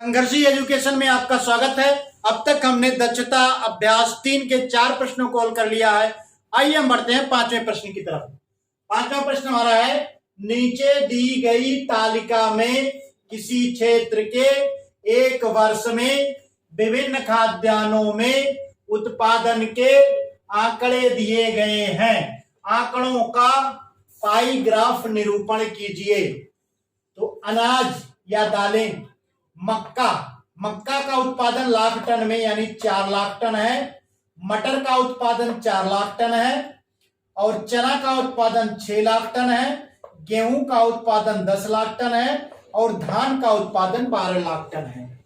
संघर्षी education में आपका स्वागत है। अब तक हमने दक्षता अभ्यास 3 के 4 प्रश्नों को हल कर लिया है। आइए हम बढ़ते हैं 5वें प्रश्न की तरफ। 5वां प्रश्न हमारा है, नीचे दी गई तालिका में किसी क्षेत्र के एक वर्ष में विभिन्न खाद्यान्नों में उत्पादन के आंकड़े दिए गए हैं। आंकड़ों का पाई ग्राफ निरूपण कीजिए। तो अनाज या दालें, मक्का का उत्पादन लाख टन में यानी 4 लाख टन है। मटर का उत्पादन 4 लाख टन है और चना का उत्पादन 6 लाख टन है। गेहूं का उत्पादन 10 लाख टन है और धान का उत्पादन 12 लाख टन है।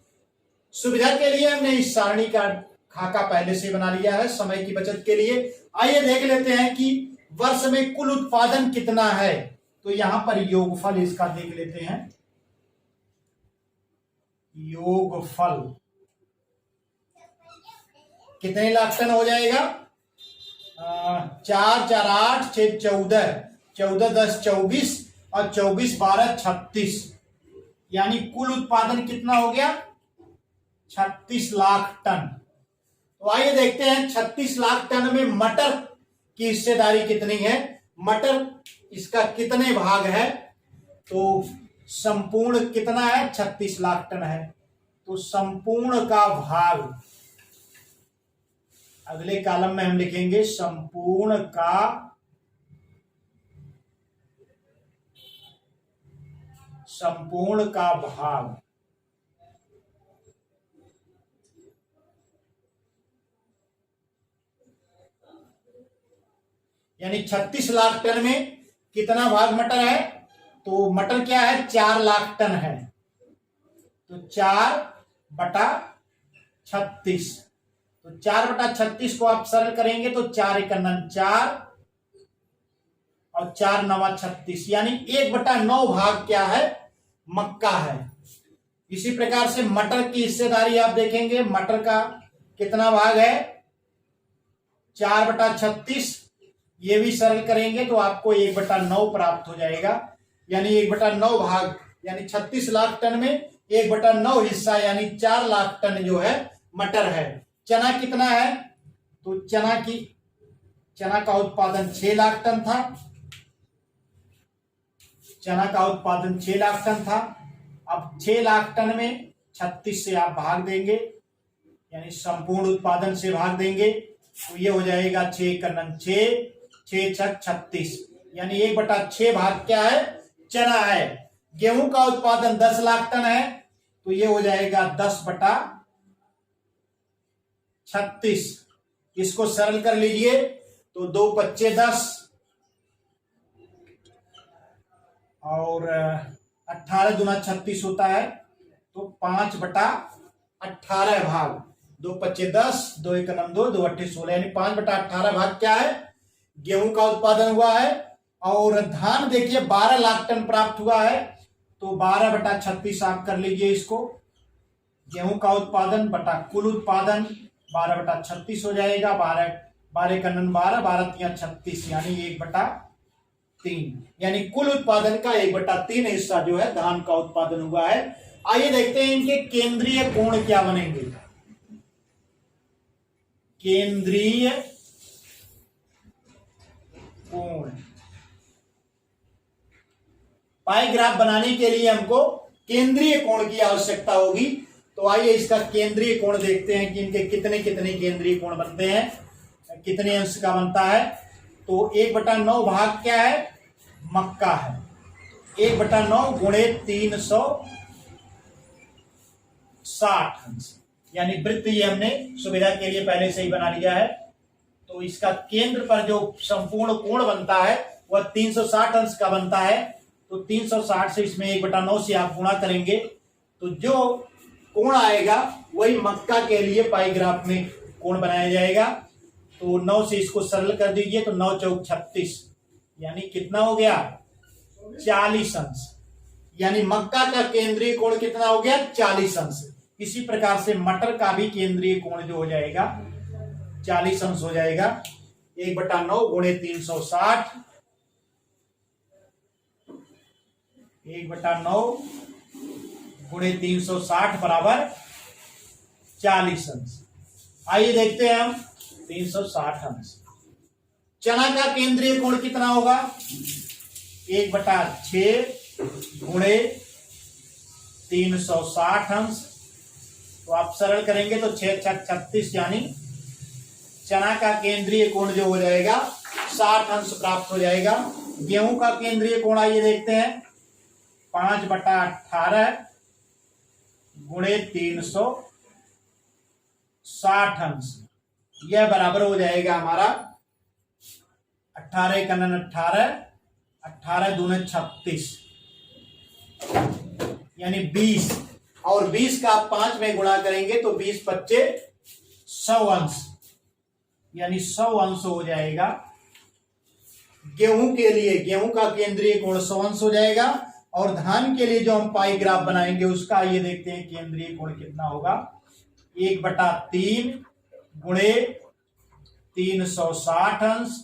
सुविधा के लिए हमने इस सारणी का खाका पहले से बना लिया है समय की बचत के लिए। आइए देख लेते हैं कि वर्ष में कुल उत्पादन कितना है। तो यहां पर योगफल इसका देख लेते हैं। योगफल कितने लाख टन हो जाएगा? 4 4 8 6 14, 14 10 24 और 24 12 36, यानी कुल उत्पादन कितना हो गया? 36 लाख टन। तो आइए देखते हैं 36 लाख टन में मटर की हिस्सेदारी कितनी है। मटर इसका कितने भाग है? तो संपूर्ण कितना है? 36 लाख टन है। तो संपूर्ण का भाग अगले कॉलम में हम लिखेंगे संपूर्ण का भाग। यानी 36 लाख टन में कितना भाग मटर है? तो मटर क्या है? 4 लाख टन है। तो 4/36। तो 4/36 को आप सरल करेंगे तो 4 × 4 और 4 × 9 36, यानी 1/9 भाग क्या है? मक्का है। इसी प्रकार से मटर की हिस्सेदारी आप देखेंगे, मटर का कितना भाग है? 4/36। ये भी सरल करेंगे तो आपको 1/9 प्राप्त हो जाएगा, यानी 1/9 भाग, यानी 36 लाख टन में 1/9 हिस्सा यानी 4 लाख टन जो है मटर है। चना कितना है? तो चना का उत्पादन 6 लाख टन था। चना का उत्पादन 6 लाख टन था। अब 6 लाख टन में 36 से आप भाग देंगे, यानी संपूर्ण उत्पादन से भाग देंगे तो ये हो जाएगा 6 × 6 6 6 36, यानी 1/6 भाग क्या है? चना है। गेहूं का उत्पादन 10 लाख टन है तो ये हो जाएगा 10/36। इसको सरल कर लीजिए तो 2 × 10 और 18 × 36 होता है, तो 5/18 भाग। 2 × 10, 2 × 2 2 8 16, यानी 5/18 भाग क्या है? गेहूं का उत्पादन हुआ है। और धान देखिए 12 लाख टन प्राप्त हुआ है, तो 12/36 आप कर लीजिए इसको। गेहूं का उत्पादन बटा कुल उत्पादन 12/36 हो जाएगा। 12 × 12 12 × 36, यानी 1/3, यानी कुल उत्पादन का 1/3 हिस्सा जो है धान का उत्पादन हुआ है। आइए देखते हैं इनके केंद्रीय कोण क्या बनेंगे। केंद्रीय कोण, पाई ग्राफ बनाने के लिए हमको केंद्रीय कोण की आवश्यकता होगी। तो आइए इसका केंद्रीय कोण देखते हैं कि इनके कितने कितने केंद्रीय कोण बनते हैं, कितने अंश का बनता है। तो 1/9 भाग क्या है? मक्का है। 1/9 × 360 अंश, यानी वृत्त ये हमने सुविधा के लिए पहले से ही बना लिया है। तो इसका केंद्र पर जो संपूर्ण कोण बनता है वह 360 अंश का बनता है। तो 360 से इसमें 1/9 से आप गुणा करेंगे तो जो कोण आएगा वही मक्का के लिए पाई ग्राफ में कोण बनाया जाएगा। तो 9 से इसको सरल कर दीजिए तो 9 × 4 = 36, यानी कितना हो गया? 40 अंश। यानी मक्का का केंद्रीय कोण कितना हो गया? 40 अंश। इसी प्रकार से मटर का भी केंद्रीय कोण जो हो जाएगा 40 अंश हो जाएगा। 1/9 × 360, 1/9 गुणे 360 बराबर 40 अंश। आइए देखते हैं हम 360 अंश। चना का केंद्रीय कोण कितना होगा? 1/6 गुणे 360 अंश। तो आप सरल करेंगे तो 6 6 36, यानी चना का केंद्रीय कोण जो हो जाएगा 60 अंश प्राप्त हो जाएगा। गेहूं का केंद्रीय कोण आइए देखते हैं, 5/18 गुणे 360 अंश। यह बराबर हो जाएगा हमारा 18 का 18, 18 दूने 36, यानी 20, और 20 का आप 5 में गुणा करेंगे तो 20 25 100 अंश, यानी 100 अंश हो जाएगा। गेहूं के लिए गेहूं का केंद्रीय कोण 100 अंश हो जाएगा। और धान के लिए जो हम पाई ग्राफ बनाएंगे उसका ये देखते हैं केंद्रीय कोण कितना होगा, 1/3 गुणे 360 अंश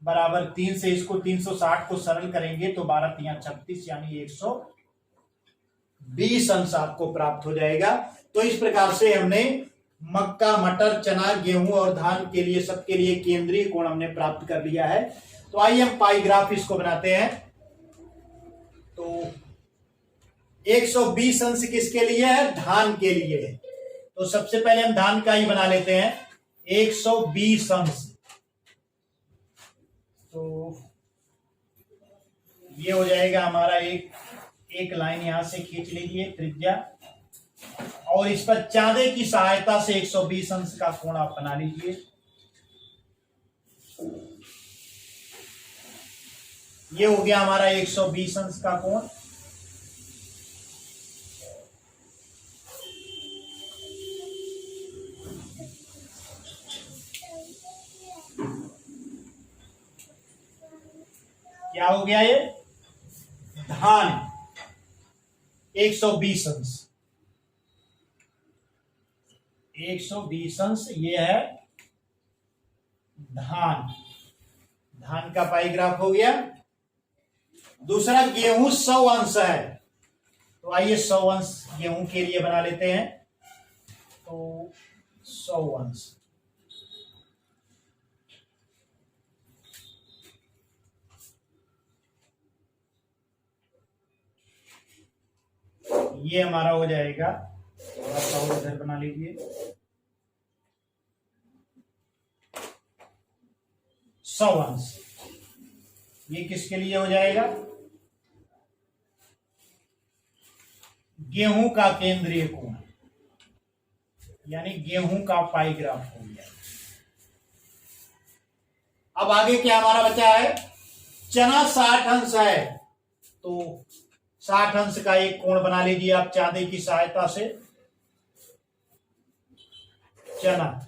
बराबर 3 से इसको 360 को सरल करेंगे तो 12 3 36, यानी 120 अंश आपको प्राप्त हो जाएगा। तो इस प्रकार से हमने मक्का, मटर, चना, गेहूं और धान के लिए सबके लिए केंद्रीय कोण हमने प्राप्त कर लिया है। तो आइए हम पाई ग्राफ इसको बनाते हैं। तो 120 अंश किसके लिए है? धान के लिए है। तो सबसे पहले हम धान का ही बना लेते हैं, 120 अंश। तो ये हो जाएगा हमारा एक लाइन यहां से खींच लीजिए त्रिज्या, और इस पर चांदे की सहायता से 120 अंश का कोण आप बना लीजिए। ये हो गया हमारा 120 अंश का कोण। क्या हो गया ये? धान 120 अंश, 120 अंश ये है धान। धान का पाई ग्राफ हो गया। दूसरा गेहूं 100 अंश है, तो आइए 100 अंश गेहूं के लिए बना लेते हैं। तो 100 अंश, ये हमारा हो जाएगा, थोड़ा सा और इधर बना लीजिए, 100 अंश। ये किसके लिए हो जाएगा? गेहूं का केंद्रीय कोण, यानी गेहूं का पाई ग्राफ हो गया। अब आगे क्या हमारा बचा है? चना 60 अंश है, तो 60 अंश का एक कोण बना लीजिए आप चांदे की सहायता से। चना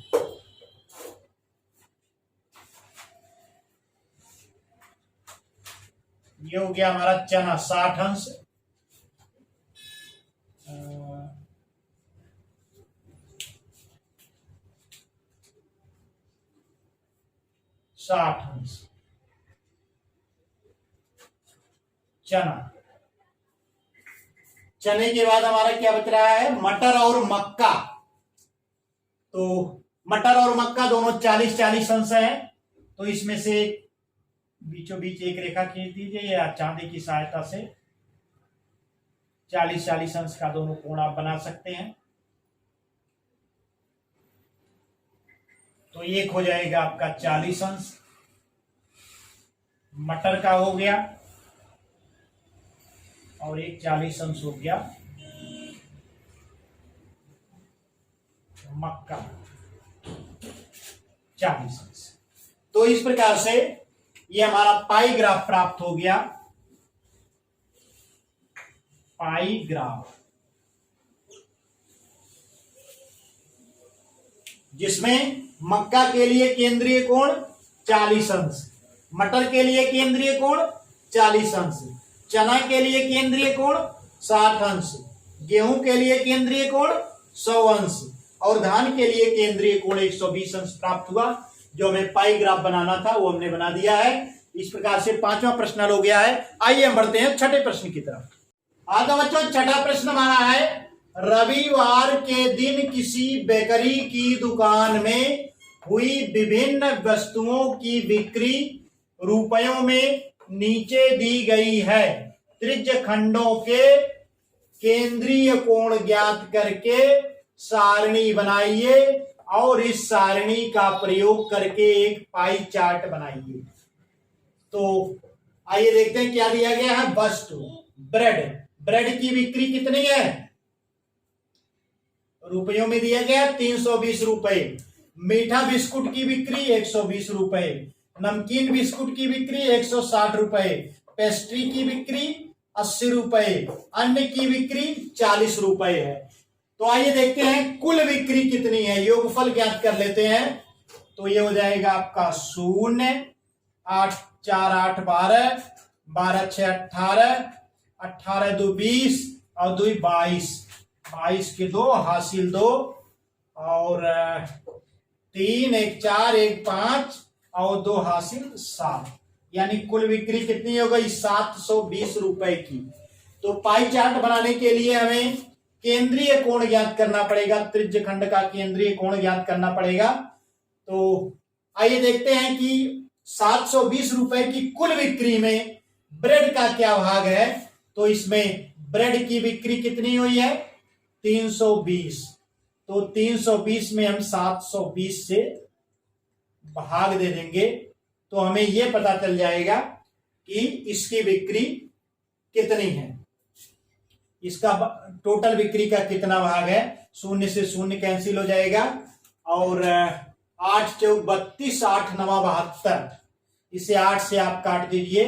ये हो गया हमारा चना 60 अंश, 60 अंश चना। चने के बाद हमारा क्या बच रहा है? मटर और मक्का। तो मटर और मक्का दोनों 40-40 अंश है, तो इसमें से बीचों बीच एक रेखा खींच दीजिए या चांदी की सहायता से 40-40 अंश का दोनों कोण आप बना सकते हैं। तो एक हो जाएगा आपका 40 अंश मटर का हो गया, और एक 40 अंश हो गया मक्का, 40 अंश। तो इस प्रकार से ये हमारा पाई ग्राफ प्राप्त हो गया। पाई ग्राफ जिसमें मक्का के लिए केंद्रीय कोण 40 अंश, मटर के लिए केंद्रीय कोण 40 अंश, चना के लिए केंद्रीय कोण 60 अंश, गेहूं के लिए केंद्रीय कोण 100 अंश और धान के लिए केंद्रीय कोण 120 अंश प्राप्त हुआ। जो हमें पाई ग्राफ बनाना था वो हमने बना दिया है। इस प्रकार से 5वां प्रश्न हल हो गया है। आइए हम बढ़ते हैं 6ठे प्रश्न की तरफ। हाँ तो बच्चों छठा प्रश्न हमारा है, रविवार के दिन किसी बेकरी की दुकान में हुई विभिन्न वस्तुओं की बिक्री रुपयों में नीचे दी गई है। त्रिज्य खंडों के केंद्रीय कोण ज्ञात करके सारणी बनाइए और इस सारणी का प्रयोग करके एक पाई चार्ट बनाइए। तो आइए देखते हैं क्या दिया गया है। वस्तु ब्रेड, ब्रेड की बिक्री कितनी है, रुपयों में दिया गया 320 रुपए। मीठा बिस्कुट की बिक्री 120 रुपए, नमकीन बिस्कुट की बिक्री 160 रुपए, पेस्ट्री की बिक्री 80 रुपए, अन्य की बिक्री 40 रुपए है। तो आइए देखते हैं कुल बिक्री कितनी है, योगफल ज्ञात कर लेते हैं। तो ये हो जाएगा आपका 0, 8 4 8 12, 12 6 18, 18 2 20 और 2 22, 22 के 2 हासिल 2 और 3 1 4 1 5 और 2 हासिल 7, यानी कुल बिक्री कितनी हो गई 720 रुपए की। तो पाई चार्ट बनाने के लिए हमें केंद्रीय कोण ज्ञात करना पड़ेगा, त्रिज्य खंड का केंद्रीय कोण ज्ञात करना पड़ेगा। तो आइए देखते हैं कि 720 रुपए की कुल बिक्री में ब्रेड का क्या भाग है। तो इसमें ब्रेड की बिक्री कितनी हुई है 320, तो 320 में हम 720 से भाग दे देंगे तो हमें यह पता चल जाएगा कि इसकी बिक्री कितनी है, इसका टोटल बिक्री का कितना भाग है। 0 से 0 कैंसिल हो जाएगा और 8 चौक 32, 8 9 72, इसे 8 से आप काट दीजिए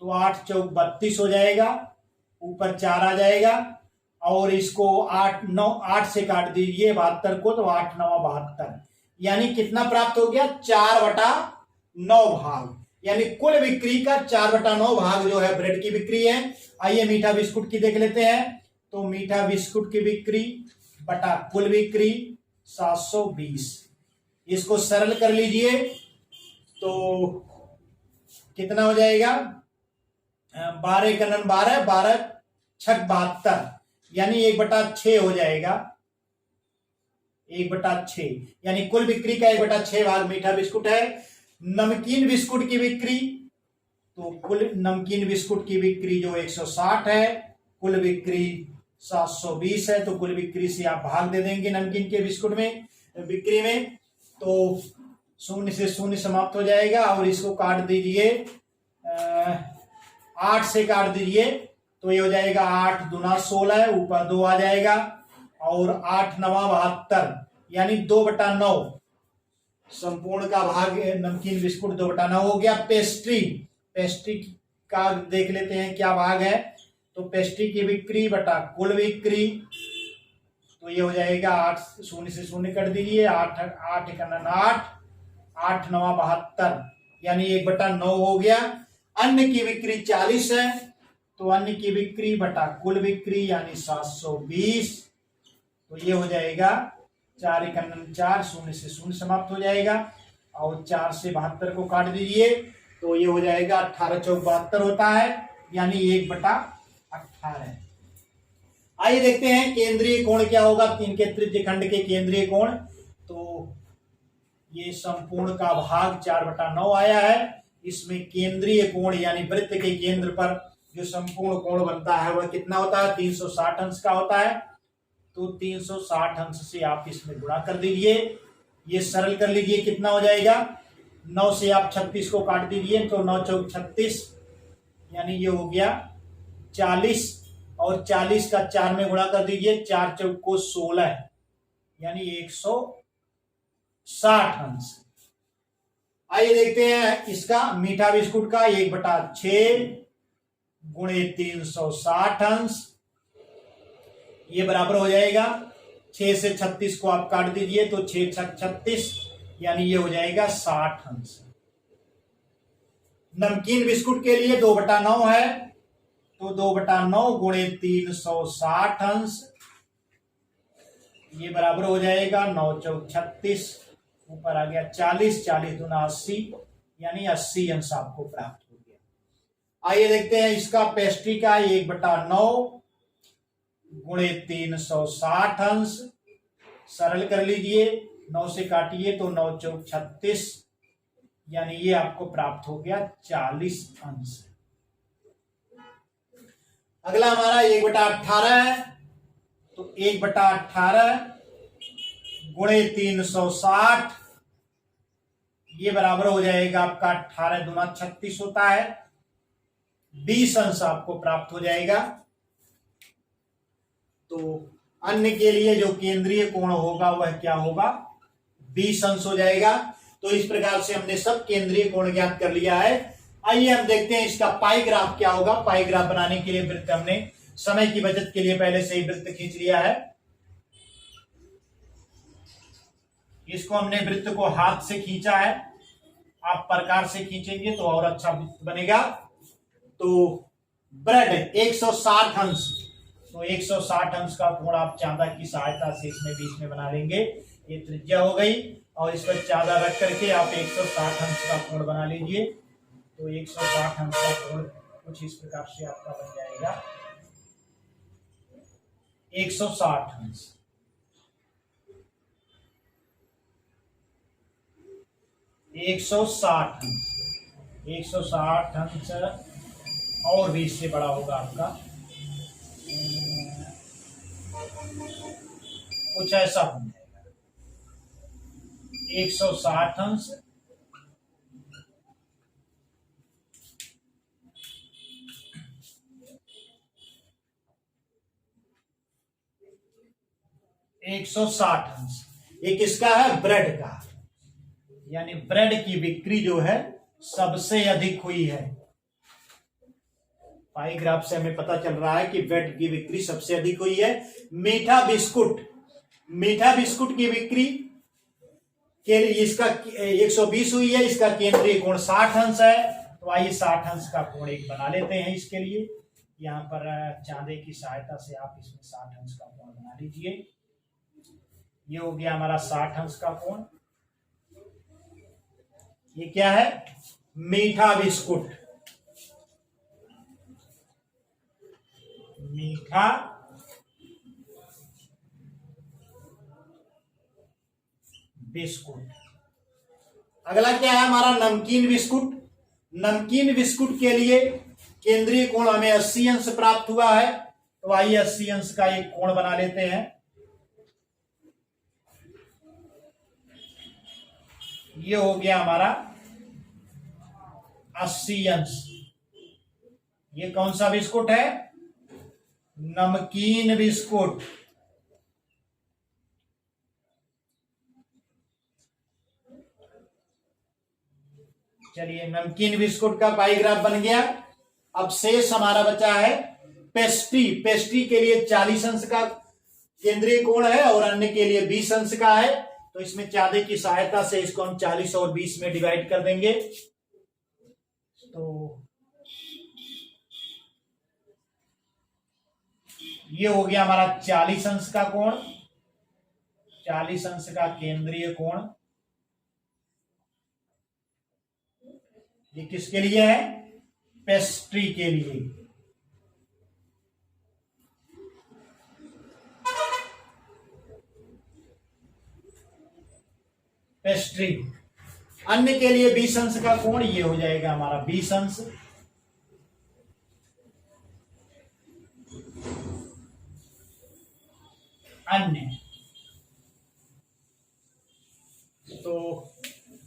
तो 8 चौक 32 हो जाएगा, ऊपर 4 आ जाएगा और इसको 8 से काट दीजिए 72 को, तो 8 9 72, यानी कितना प्राप्त हो गया 4/9 भाग, यानी कुल बिक्री का 4/9 भाग जो है ब्रेड की बिक्री है। आइए मीठा बिस्कुट की देख लेते हैं। तो मीठा बिस्कुट की बिक्री बटा कुल बिक्री 720, इसको सरल कर लीजिए तो कितना हो जाएगा 12 कनन 12, 12 6 72, यानी 1/6 हो जाएगा, 1/6, यानी कुल बिक्री का 1/6 भाग मीठा बिस्कुट है। नमकीन बिस्कुट की बिक्री, तो कुल नमकीन बिस्कुट की बिक्री जो 160 है, कुल बिक्री 720 है, तो कुल बिक्री से आप भाग दे देंगे नमकीन के बिस्कुट में बिक्री में, तो 0 से 0 समाप्त हो जाएगा और इसको काट दीजिए 8 से काट दीजिए तो ये हो जाएगा 8 दूना 16, ऊपर 2 आ जाएगा और 8 9 72, यानी 2/9 संपूर्ण का भाग नमकीन बिस्कुट 2/9 हो गया। पेस्ट्री, पेस्ट्री का देख लेते हैं क्या भाग है। तो पेस्ट्री की बिक्री बटा कुल बिक्री, तो ये हो जाएगा 8 0 से 0 कर दीजिए, 8 8 कनन 8, 8 9 72, यानी 1/9 हो गया। अन्य की बिक्री 40 है, तो अन्य की बिक्री बटा कुल बिक्री यानी 720, तो ये हो जाएगा 4 कनन 4, 0 से 0 समाप्त हो जाएगा और 4 से 72 को काट दीजिए तो ये हो जाएगा 18 चौक 72 होता है, यानी 1/18। आइए देखते हैं केंद्रीय कोण क्या होगा, इनके त्रिज्य खंड के केंद्रीय कोण। तो ये संपूर्ण का भाग 4/9 आया है, इसमें केंद्रीय कोण यानी वृत्त के केंद्र पर जो संपूर्ण कोण बनता है वह कितना होता है 360 अंश का होता है। तो 360 अंश से आप इसमें गुणा कर दीजिए, ये सरल कर लीजिए कितना हो जाएगा 9 से आप 36 को काट दीजिए तो 9 चौक 36, यानी ये हो गया 40 और 40 का 4 में गुणा कर दीजिए, 4 चौक को 16, यानी 160 अंश। आइए देखते हैं इसका मीठा बिस्कुट का 1/6 गुणे 360 अंश, ये बराबर हो जाएगा 6 से 36 को आप काट दीजिए तो 6 छक 36, यानी ये हो जाएगा 60 अंश। नमकीन बिस्कुट के लिए 2/9 है, तो 2/9 गुणे 360 अंश, ये बराबर हो जाएगा 9 चौक 36, ऊपर आ गया 40, 40 दूना 80, यानी 80 अंश आपको प्राप्त हो गया। आइए देखते हैं इसका पेस्ट्री का 1/9 गुणे 360 अंश, सरल कर लीजिए, 9 से काटिए तो 9 चौक 36, यानी ये आपको प्राप्त हो गया 40 अंश। अगला हमारा 1/18 है, तो 1/18 गुणे 360, ये बराबर हो जाएगा आपका 18 दूना 36 होता है, 20 अंश आपको प्राप्त हो जाएगा। तो अन्य के लिए जो केंद्रीय कोण होगा वह क्या होगा, 20 अंश हो जाएगा। तो इस प्रकार से हमने सब केंद्रीय कोण ज्ञात कर लिया है। आइए हम देखते हैं इसका पाई ग्राफ क्या होगा। पाई ग्राफ बनाने के लिए वृत्त हमने समय की बचत के लिए पहले से ही वृत्त खींच लिया है। इसको हमने वृत्त को हाथ से खींचा है, आप प्रकार से खींचेंगे तो और अच्छा वृत्त बनेगा। तो ब्रेड 160 अंश, तो 160 अंश का कोण आप चांदा की सहायता से इसमें बीच में बना लेंगे, ये त्रिज्या हो गई। और इस पर चांदा रख करके आप 160 अंश का कोण बना लीजिए। तो 160 अंश का कोण कुछ इस प्रकार से आपका बन जाएगा 160 अंश। एक सौ साठ अंश और भी इससे बड़ा होगा आपका, कुछ ऐसा बन जाएगा 160 अंश। एक 160 अंश ये किसका है, ब्रेड का, यानी ब्रेड की बिक्री जो है सबसे अधिक हुई है। पाई ग्राफ से हमें पता चल रहा है कि ब्रेड की बिक्री सबसे अधिक हुई है। मीठा बिस्कुट की बिक्री के लिए इसका 120 हुई है, इसका केंद्रीय कोण 60 अंश है। तो आइए 60 अंश का कोण एक बना लेते हैं। इसके लिए यहाँ पर चांदे की सहायता से आप इसमें 60 अंश का कोण बना लीजिए। ये हो गया हमारा 60 अंश का कोण। ये क्या है, मीठा बिस्कुट, मीठा बिस्कुट। अगला क्या है हमारा, नमकीन बिस्कुट। नमकीन बिस्कुट के लिए केंद्रीय कोण हमें 80 अंश प्राप्त हुआ है। तो आइए 80 अंश का एक कोण बना लेते हैं। ये हो गया हमारा 80 अंश। ये कौन सा बिस्कुट है, नमकीन बिस्कुट। चलिए नमकीन बिस्कुट का पाई ग्राफ बन गया। अब शेष हमारा बचा है पेस्ट्री। पेस्ट्री के लिए 40 अंश का केंद्रीय कोण है और अन्य के लिए 20 अंश का है। तो इसमें चांदे की सहायता से इसको हम 40 और 20 में डिवाइड कर देंगे। तो ये हो गया हमारा 40 अंश का कोण, 40 अंश का केंद्रीय कोण। ये किसके लिए है, पेस्ट्री के लिए। पेस्ट्री। अन्य के लिए 20 अंश का कोण, ये हो जाएगा हमारा 20 अंश। अन्य तो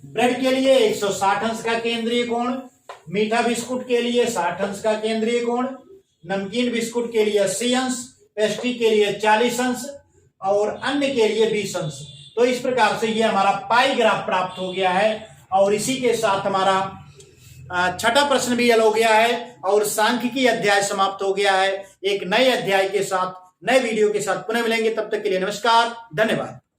ब्रेड के लिए 160 अंश का केंद्रीय कोण, मीठा बिस्कुट के लिए 60 अंश का केंद्रीय कोण, नमकीन बिस्कुट के लिए 80 अंश, पेस्ट्री के लिए 40 अंश और अन्य के लिए 20 अंश। तो इस प्रकार से ये हमारा पाई ग्राफ प्राप्त हो गया है। और इसी के साथ हमारा छठा प्रश्न भी हल हो गया है और सांख्यिकी अध्याय समाप्त हो गया है। एक नए अध्याय के साथ, नए वीडियो के साथ पुनः मिलेंगे। तब तक के लिए नमस्कार, धन्यवाद।